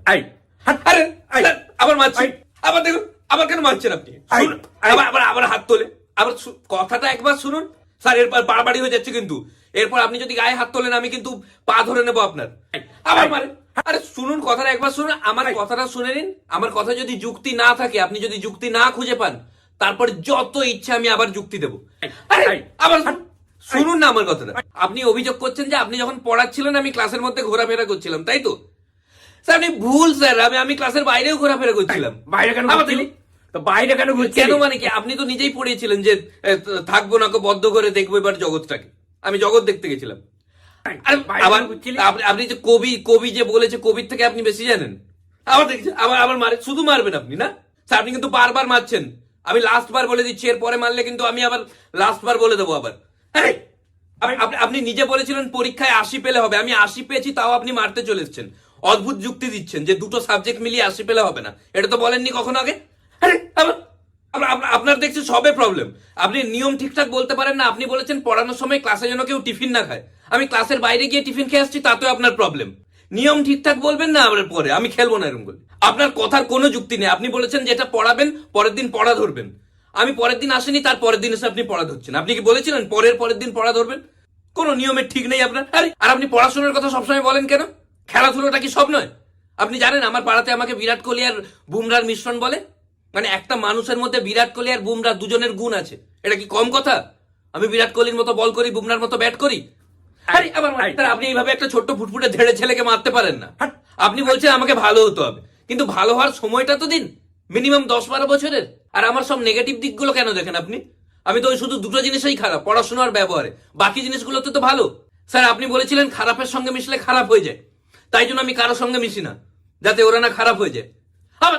I আরে I. আবার মারছি, আই। আবার দেখুন আবার কেন মারছেন আপনি? আই। শুনুন, আবার আবার আবার হাত তোলে, আবার কথাটা একবার শুনুন স্যার, এরপর বাড়াবাড়ি হয়ে যাচ্ছে কিন্তু। এরপর আপনি যদি গায়ে হাত তোলেন আমি কিন্তু পা ধরে নেবো আপনার। আবার আই। মারে। আরে শুনুন, কথাটা একবার শুনুন, আমার আই। কথাটা শুনে নিন। আমার কথা যদি যুক্তি না থাকে, আপনি যদি যুক্তি না খুঁজে পান, তারপরে যত ইচ্ছা আমি আবার যুক্তি দেবো। আরে আই। আবার শুনুন না আমার কথাটা। আপনি অভিযোগ করছেন যে আপনি যখন পড়াচ্ছিলেন আমি ক্লাসের মধ্যে ঘোরাফেরা করছিলাম, তাই তো? স্যার আপনি ভুল স্যার, আমি ক্লাসের বাইরেও ঘোরাফেরা করছিলাম। বাইরে কেন আবার ঘুরছিলি? দেখুন। তো বাইরে কেন ঘুরছিলি? কেন মানে কি, আপনি তো নিজেই পড়িয়েছিলেন যে থাকবো না বদ্ধ করে দেখবো এবার জগৎটাকে। আমি জগৎ দেখতে গেছিলাম। আরে বাইরে আবার কেন ঘুরছিলি? আপনি যে কবি কবি যে বলেছে, কবির থেকে আপনি বেশি জানেন। আবার দেখছি, আবার আবার মারে, শুধু মারবেন আপনি না স্যার, আপনি কিন্তু বারবার মারছেন। আমি লাস্ট বার বলে দিচ্ছি, এর পরে মারলে কিন্তু আমি আবার লাস্ট বার বলে দেবো আবার। আরে আপনি নিজে বলেছিলেন পরীক্ষায় 80 পেলে হবে, আমি 80 পেয়েছি, তাও আপনি মারতে চলে এসেছেন। অদ্ভুত যুক্তি দিচ্ছেন যে দুটো সাবজেক্ট মিলিয়ে 80 পেলে হবে না, এটা তো বলেননি কখনো আগে। আরে আবার আপনার দেখছি সবে প্রবলেম। আপনি নিয়ম ঠিকঠাক বলতে পারেন না। আপনি বলেছেন পড়ানোর সময় ক্লাসে যেন কেউ টিফিন না খায়, আমি ক্লাসের বাইরে গিয়ে টিফিন খেয়ে আসছি, তাতেও আপনার প্রবলেম। নিয়ম ঠিকঠাক বলবেন না, আবার পরে আমি খেলবো না এরকম করে। আপনার কথার কোনো যুক্তি নেই। আপনি বলেছেন যেটা পড়াবেন পরের দিন পড়া ধরবেন, আমি পরের দিন আসেনি, তার পরের দিন এসে আপনি পড়া ধরছেন। আপনি কি বলেছিলেন পরের দিন পড়া ধরবেন? কোনো নিয়মের ঠিক নেই আপনার। আরে আর আপনি পড়াশোনার কথা সবসময় বলেন কেন? খেলাধুলোটা কি সব নয়? আপনি জানেন আমার পাড়াতে আমাকে বিরাট কোহলি আর বুমরার মিশ্রণ বলে। মানে একটা মানুষের মধ্যে বিরাট কোহলি আর বুমরা দুজনের গুণ আছে, এটা কি কম কথা? আমি বিরাট কোহলির মতো বল করি, বুমরার মতো ব্যাট করি। আরে আবার স্যার, আপনি এইভাবে একটা ছোট্ট ফুটফুটে ধেড়ে ছেলেকে মারতে পারেন না। আপনি বলছেন আমাকে ভালো হতে হবে, কিন্তু ভালো হওয়ার সময়টা তো দিন, মিনিমাম 10-12 বছরের। আর আমার সব নেগেটিভ দিকগুলো কেন দেখেন আপনি? আমি তো ওই শুধু দুটো জিনিসই খারাপ, পড়াশোনা আর ব্যবহারে, বাকি জিনিসগুলোতে তো ভালো। স্যার আপনি বলেছিলেন খারাপের সঙ্গে মিশলে খারাপ হয়ে যায়, তাই জন্য আমি কারোর সঙ্গে মিশি না, যাতে ওরা না খারাপ হয়ে যায়। আবার